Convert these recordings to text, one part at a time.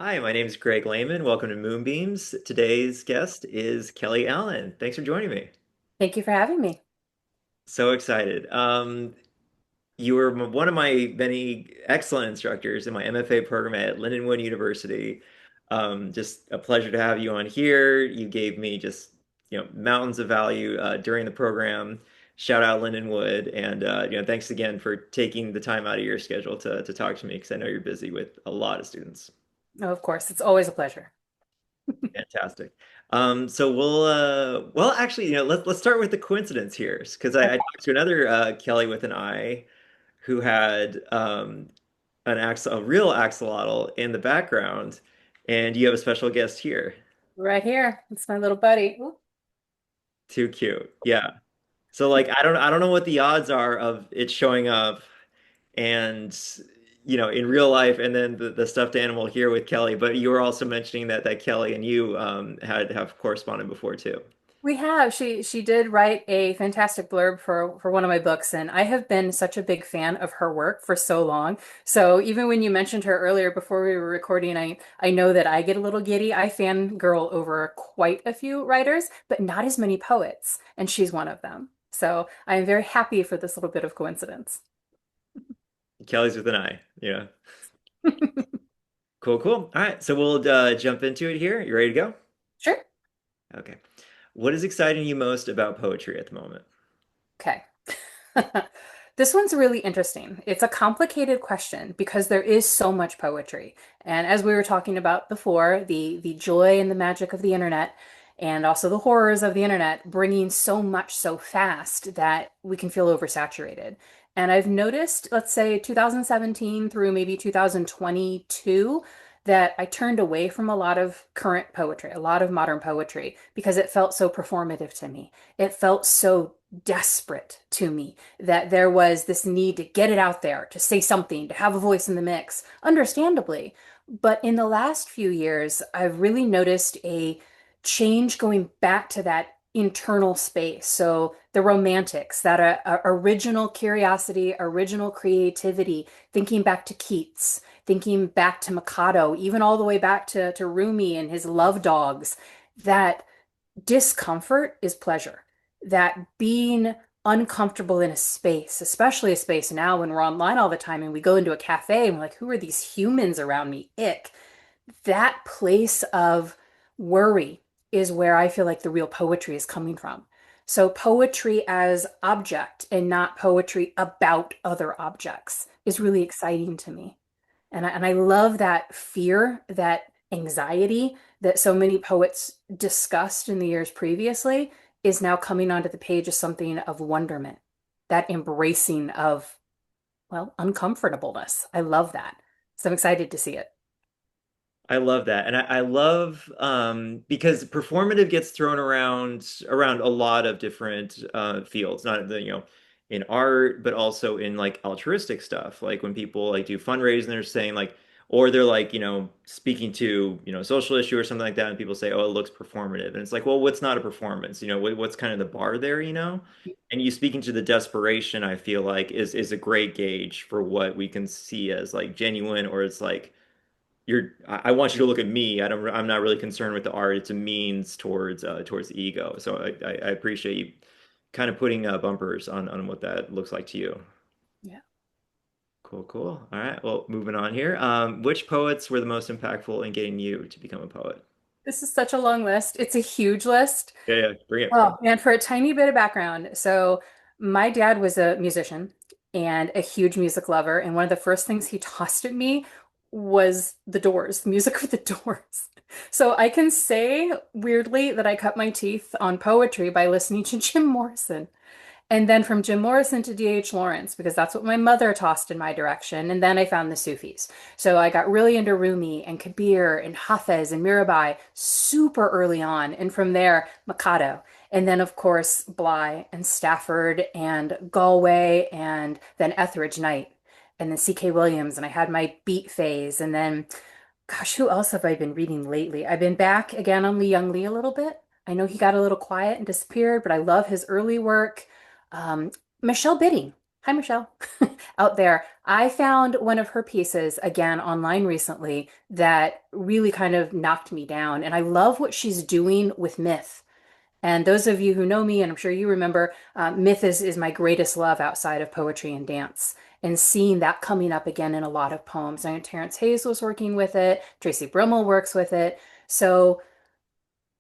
Hi, my name is Greg Lehman. Welcome to Moonbeams. Today's guest is Kelli Allen. Thanks for joining me. Thank you for having me. So excited. You were one of my many excellent instructors in my MFA program at Lindenwood University. Just a pleasure to have you on here. You gave me just, mountains of value during the program. Shout out Lindenwood, and thanks again for taking the time out of your schedule to talk to me because I know you're busy with a lot of students. Oh, of course, it's always a pleasure. Fantastic. So well, actually, let's start with the coincidence here, because I Okay. talked to another Kelly with an I who had a real axolotl in the background, and you have a special guest here. Right here. It's my little buddy. Ooh. Too cute. Yeah. So like I don't know what the odds are of it showing up and in real life and then the stuffed animal here with Kelly, but you were also mentioning that Kelly and you have corresponded before too. We have. She did write a fantastic blurb for one of my books, and I have been such a big fan of her work for so long. So even when you mentioned her earlier before we were recording, I know that I get a little giddy. I fangirl over quite a few writers, but not as many poets, and she's one of them. So I am very happy for this little bit of coincidence. Kelly's with an I. Yeah. Cool, cool. All right, so we'll jump into it here. You ready to go? Sure. Okay. What is exciting you most about poetry at the moment? Okay. This one's really interesting. It's a complicated question because there is so much poetry. And as we were talking about before, the joy and the magic of the internet and also the horrors of the internet bringing so much so fast that we can feel oversaturated. And I've noticed, let's say 2017 through maybe 2022, that I turned away from a lot of current poetry, a lot of modern poetry, because it felt so performative to me. It felt so desperate to me that there was this need to get it out there, to say something, to have a voice in the mix, understandably. But in the last few years, I've really noticed a change going back to that internal space. So the romantics, that original curiosity, original creativity, thinking back to Keats, thinking back to Mikado, even all the way back to Rumi and his love dogs, that discomfort is pleasure. That being uncomfortable in a space, especially a space now when we're online all the time and we go into a cafe and we're like, who are these humans around me? Ick. That place of worry is where I feel like the real poetry is coming from. So, poetry as object and not poetry about other objects is really exciting to me. And I love that fear, that anxiety that so many poets discussed in the years previously is now coming onto the page as something of wonderment, that embracing of, well, uncomfortableness. I love that. So I'm excited to see it. I love that. And I love because performative gets thrown around a lot of different fields, not in art, but also in like altruistic stuff. Like when people like do fundraising, they're saying like, or they're like, speaking to, a social issue or something like that, and people say, oh, it looks performative. And it's like, well, what's not a performance? What's kind of the bar there? And you speaking to the desperation, I feel like is a great gauge for what we can see as like genuine, or it's like I want you to look at me. I'm not really concerned with the art. It's a means towards the ego. So I appreciate you kind of putting bumpers on what that looks like to you. Yeah. Cool, cool. All right. Well, moving on here. Which poets were the most impactful in getting you to become a poet? This is such a long list. It's a huge list. Yeah, yeah, bring it. Oh, and for a tiny bit of background, so my dad was a musician and a huge music lover, and one of the first things he tossed at me was the Doors, music of the Doors. So I can say weirdly that I cut my teeth on poetry by listening to Jim Morrison. And then from Jim Morrison to D.H. Lawrence, because that's what my mother tossed in my direction. And then I found the Sufis. So I got really into Rumi and Kabir and Hafez and Mirabai super early on. And from there, Mikado. And then, of course, Bly and Stafford and Galway and then Etheridge Knight and then C.K. Williams. And I had my beat phase. And then, gosh, who else have I been reading lately? I've been back again on Lee Young Lee a little bit. I know he got a little quiet and disappeared, but I love his early work. Um, Michelle Bidding. Hi, Michelle, out there. I found one of her pieces again online recently that really kind of knocked me down. And I love what she's doing with myth. And those of you who know me, and I'm sure you remember, myth is my greatest love outside of poetry and dance. And seeing that coming up again in a lot of poems. I know Terrence Hayes was working with it, Tracy Brummel works with it. So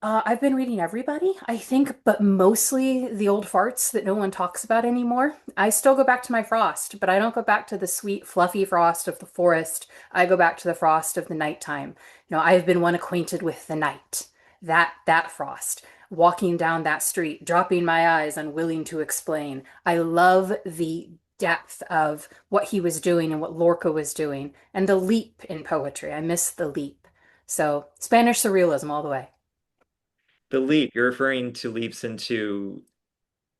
I've been reading everybody, I think, but mostly the old farts that no one talks about anymore. I still go back to my frost, but I don't go back to the sweet, fluffy frost of the forest. I go back to the frost of the nighttime. I have been one acquainted with the night. That frost. Walking down that street, dropping my eyes, unwilling to explain. I love the depth of what he was doing and what Lorca was doing, and the leap in poetry. I miss the leap. So Spanish surrealism all the way. The leap, you're referring to leaps into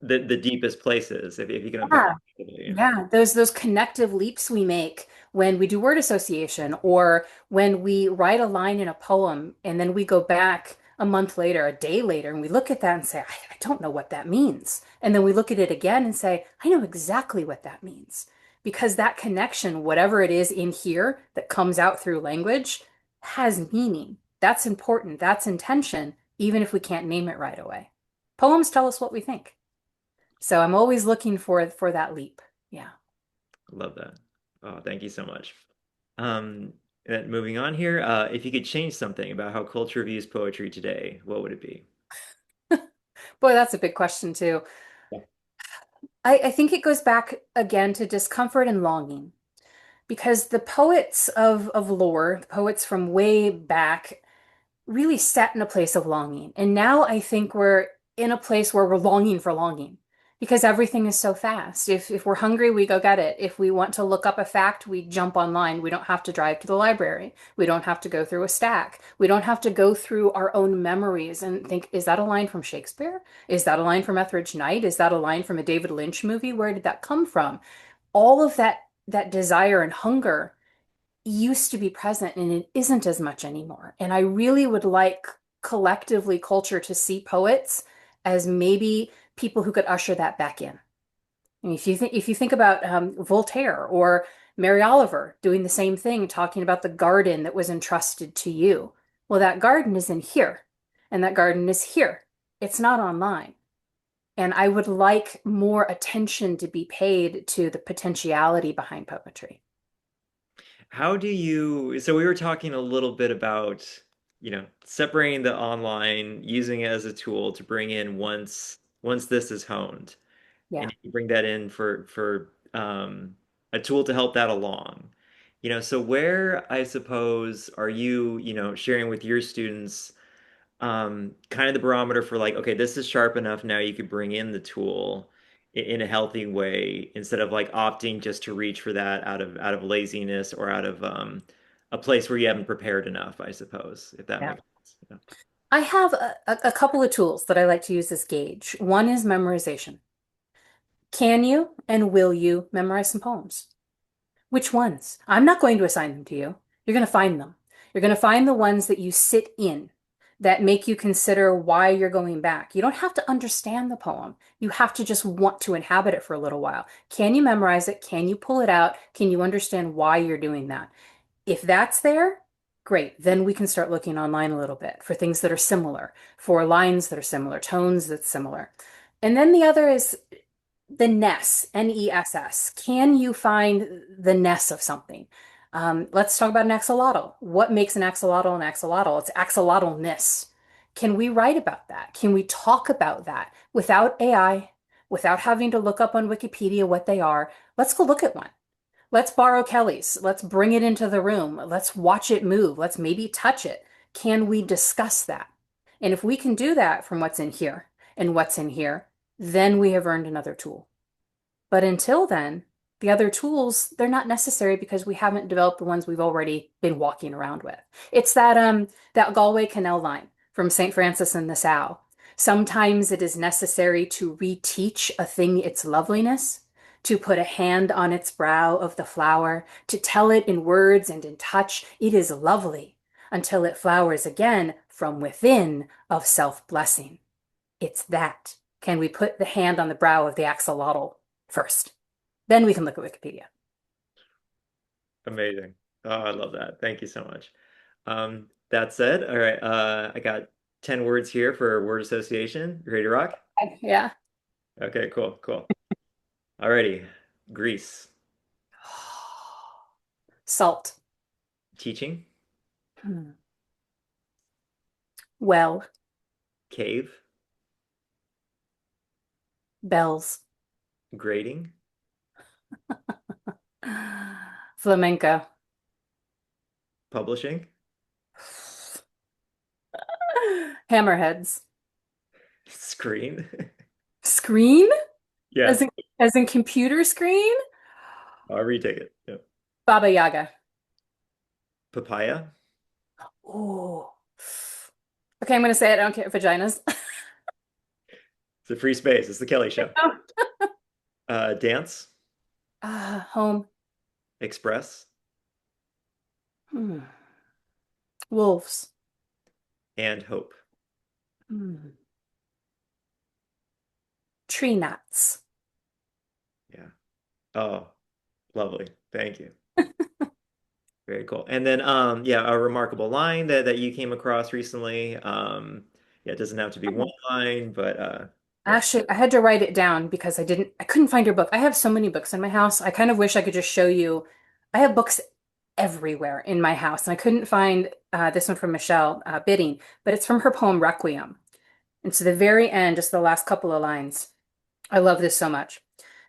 the deepest places, if you can unpack Yeah. that a bit, yeah. Yeah, those connective leaps we make when we do word association or when we write a line in a poem and then we go back a month later, a day later, and we look at that and say, I don't know what that means. And then we look at it again and say, I know exactly what that means. Because that connection, whatever it is in here that comes out through language, has meaning. That's important. That's intention, even if we can't name it right away. Poems tell us what we think. So I'm always looking for that leap. Yeah. Love that. Oh, thank you so much. Um, and moving on here, if you could change something about how culture views poetry today, what would it be? Boy, that's a big question too. Yeah. I think it goes back again to discomfort and longing because the poets of lore, the poets from way back, really sat in a place of longing. And now I think we're in a place where we're longing for longing because everything is so fast. If we're hungry, we go get it. If we want to look up a fact, we jump online. We don't have to drive to the library. We don't have to go through a stack. We don't have to go through our own memories and think, is that a line from Shakespeare? Is that a line from Etheridge Knight? Is that a line from a David Lynch movie? Where did that come from? All of that desire and hunger used to be present and it isn't as much anymore. And I really would like collectively culture to see poets as maybe people who could usher that back in. I mean, if you think about Voltaire or Mary Oliver doing the same thing, talking about the garden that was entrusted to you. Well, that garden is in here, and that garden is here. It's not online. And I would like more attention to be paid to the potentiality behind poetry. How do you, so we were talking a little bit about, separating the online, using it as a tool to bring in once this is honed, Yeah. and you bring that in for a tool to help that along. So where I suppose are you, sharing with your students kind of the barometer for like, okay, this is sharp enough now you could bring in the tool in a healthy way instead of like opting just to reach for that out of laziness or out of a place where you haven't prepared enough, I suppose, if that Yeah. makes sense. Yeah. I have a couple of tools that I like to use as gauge. One is memorization. Can you and will you memorize some poems? Which ones? I'm not going to assign them to you. You're going to find them. You're going to find the ones that you sit in that make you consider why you're going back. You don't have to understand the poem. You have to just want to inhabit it for a little while. Can you memorize it? Can you pull it out? Can you understand why you're doing that? If that's there, great. Then we can start looking online a little bit for things that are similar, for lines that are similar, tones that's similar. And then the other is the ness, Ness. Can you find the ness of something? Let's talk about an axolotl. What makes an axolotl an axolotl? It's axolotlness. Can we write about that? Can we talk about that without AI, without having to look up on Wikipedia what they are? Let's go look at one. Let's borrow Kelly's. Let's bring it into the room. Let's watch it move. Let's maybe touch it. Can we discuss that? And if we can do that from what's in here and what's in here, then we have earned another tool. But until then, the other tools, they're not necessary because we haven't developed the ones we've already been walking around with. It's that Galway Canal line from St. Francis and the Sow. Sometimes it is necessary to reteach a thing its loveliness, to put a hand on its brow of the flower, to tell it in words and in touch, it is lovely, until it flowers again from within of self-blessing. It's that. Can we put the hand on the brow of the axolotl first? Then we can look at Wikipedia. Amazing. Oh, I love that. Thank you so much. That said, all right, I got 10 words here for word association. You ready to rock? Yeah. Okay, cool, cool. Alrighty. Greece. Salt. Teaching. Hmm. Well. Cave. Bells. Grading. Flamenco. Publishing. Hammerheads. Screen. Screen? Yeah, As in as in computer screen? I'll retake it. Yeah. Baba Yaga. Papaya. Oh. Okay, I'm gonna say it. I don't care. Vaginas. It's a free space. It's the Kelly Show. Dance. Home. Express. Hmm. Wolves. And hope. Hmm. Tree nuts. Yeah. Oh, lovely. Thank you. Very cool. And then yeah, a remarkable line that you came across recently. Yeah, it doesn't have to be one line, but yeah. Actually, I had to write it down because I couldn't find your book. I have so many books in my house. I kind of wish I could just show you. I have books everywhere in my house, and I couldn't find this one from Michelle Bidding, but it's from her poem Requiem. And to the very end, just the last couple of lines. I love this so much.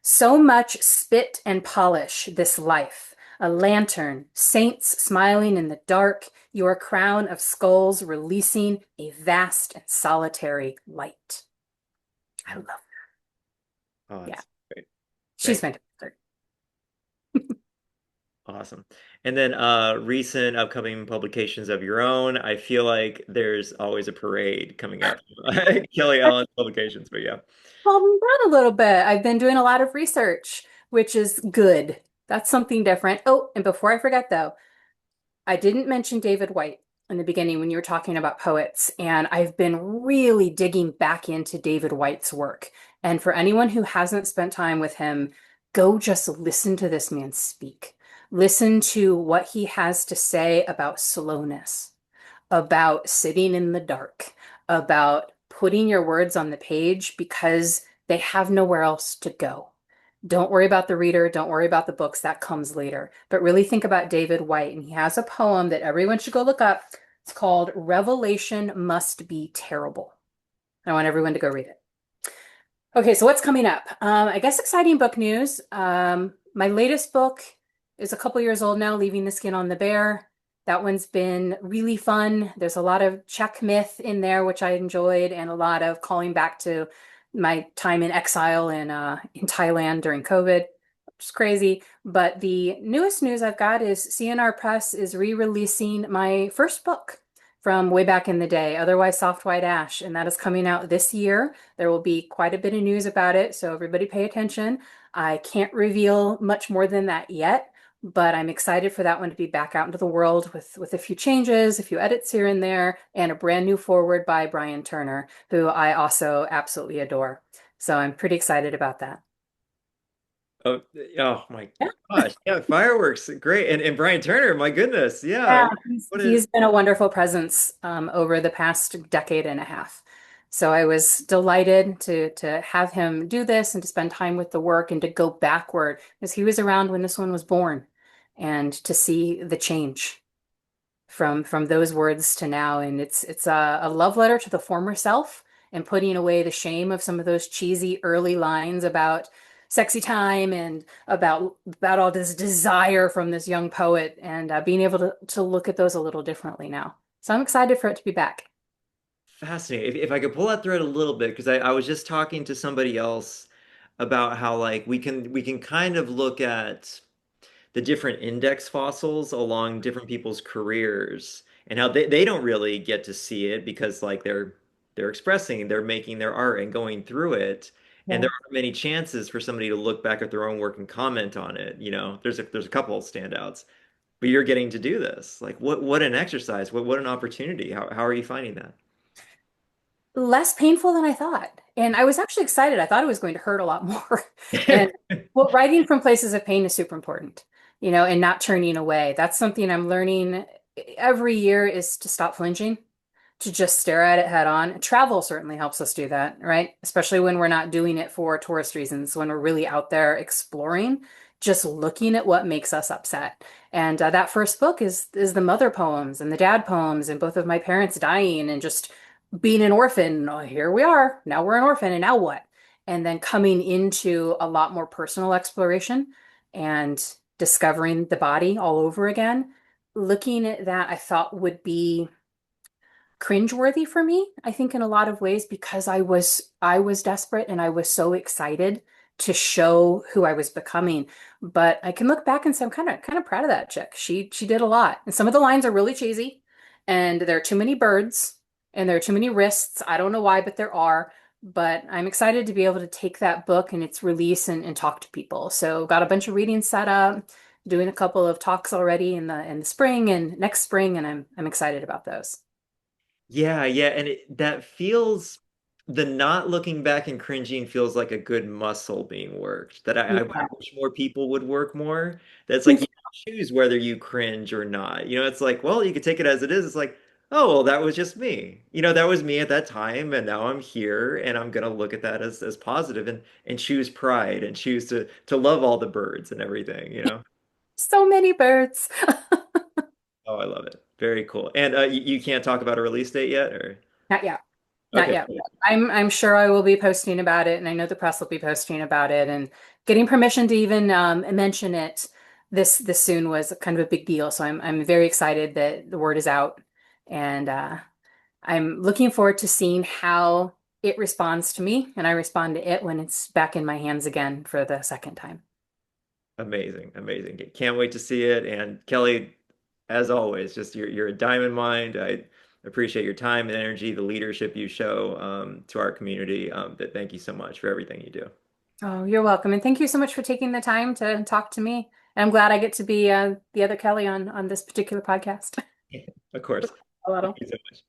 So much spit and polish this life, a lantern, saints smiling in the dark, your crown of skulls releasing a vast and solitary light. I love Oh, Yeah, that's great. she's Thank you. fantastic. Awesome. And then recent upcoming publications of your own. I feel like there's always a parade coming up. Kelly Allen publications, but yeah. Calmed down a little bit. I've been doing a lot of research, which is good. That's something different. Oh, and before I forget though, I didn't mention David White in the beginning when you were talking about poets, and I've been really digging back into David White's work. And for anyone who hasn't spent time with him, go just listen to this man speak. Listen to what he has to say about slowness, about sitting in the dark, about putting your words on the page because they have nowhere else to go. Don't worry about the reader. Don't worry about the books. That comes later. But really think about David White. And he has a poem that everyone should go look up. It's called Revelation Must Be Terrible. I want everyone to go read it. Okay, so what's coming up? I guess exciting book news. My latest book is a couple years old now, Leaving the Skin on the Bear. That one's been really fun. There's a lot of Czech myth in there, which I enjoyed, and a lot of calling back to my time in exile in Thailand during COVID, which is crazy. But the newest news I've got is CNR Press is re-releasing my first book from way back in the day, Otherwise Soft White Ash, and that is coming out this year. There will be quite a bit of news about it, so everybody pay attention. I can't reveal much more than that yet, but I'm excited for that one to be back out into the world with a few changes, a few edits here and there, and a brand new foreword by Brian Turner, who I also absolutely adore. So I'm pretty excited about that. Oh, oh my gosh. Yeah, fireworks. Great. And Brian Turner, my goodness. Yeah. Yeah, he's, What a he's been a wonderful presence over the past decade and a half. So I was delighted to have him do this and to spend time with the work and to go backward because he was around when this one was born and to see the change from those words to now. And it's a love letter to the former self and putting away the shame of some of those cheesy early lines about sexy time and about all this desire from this young poet and being able to look at those a little differently now. So I'm excited for it to be back. fascinating. If I could pull that thread a little bit, because I was just talking to somebody else about how like we can kind of look at the different index fossils along different people's careers and how they don't really get to see it because like they're expressing, they're making their art and going through it. And there Yeah. aren't many chances for somebody to look back at their own work and comment on it. There's a couple of standouts, but you're getting to do this. Like what an exercise, what an opportunity. How are you finding that? Less painful than I thought. And I was actually excited. I thought it was going to hurt a lot more. And well, writing from places of pain is super important, and not turning away. That's something I'm learning every year is to stop flinching, to just stare at it head on. Travel certainly helps us do that, right? Especially when we're not doing it for tourist reasons, when we're really out there exploring, just looking at what makes us upset. And that first book is the mother poems and the dad poems and both of my parents dying and just being an orphan. Oh, here we are. Now we're an orphan, and now what? And then coming into a lot more personal exploration and discovering the body all over again. Looking at that, I thought would be cringeworthy for me, I think in a lot of ways because I was desperate and I was so excited to show who I was becoming. But I can look back and say I'm kind of proud of that chick. She did a lot. And some of the lines are really cheesy and there are too many birds and there are too many wrists. I don't know why, but there are. But I'm excited to be able to take that book and its release and talk to people. So got a bunch of readings set up, doing a couple of talks already in the spring and next spring, and I'm excited about those. Yeah, yeah, and that feels the not looking back and cringing feels like a good muscle being worked that I Yeah. wish more people would work more. That's Me like you choose whether you cringe or not. It's like, well, you could take it as it is. It's like, oh, well, that was just me. That was me at that time, and now I'm here, and I'm gonna look at that as positive and choose pride and choose to love all the birds and everything. So many birds. Oh, I love it. Very cool. And you can't talk about a release date yet, or Not yet. Not okay. yet. I'm sure I will be posting about it, and I know the press will be posting about it, and getting permission to even mention it this soon was kind of a big deal. So I'm very excited that the word is out, and I'm looking forward to seeing how it responds to me, and I respond to it when it's back in my hands again for the second time. Amazing, amazing. Can't wait to see it. And Kelly, as always, just you're a diamond mind. I appreciate your time and energy, the leadership you show to our community. But thank you so much for everything you do. Oh, you're welcome, and thank you so much for taking the time to talk to me. And I'm glad I get to be the other Kelly on this particular podcast. Of course. A Thank little. you so much.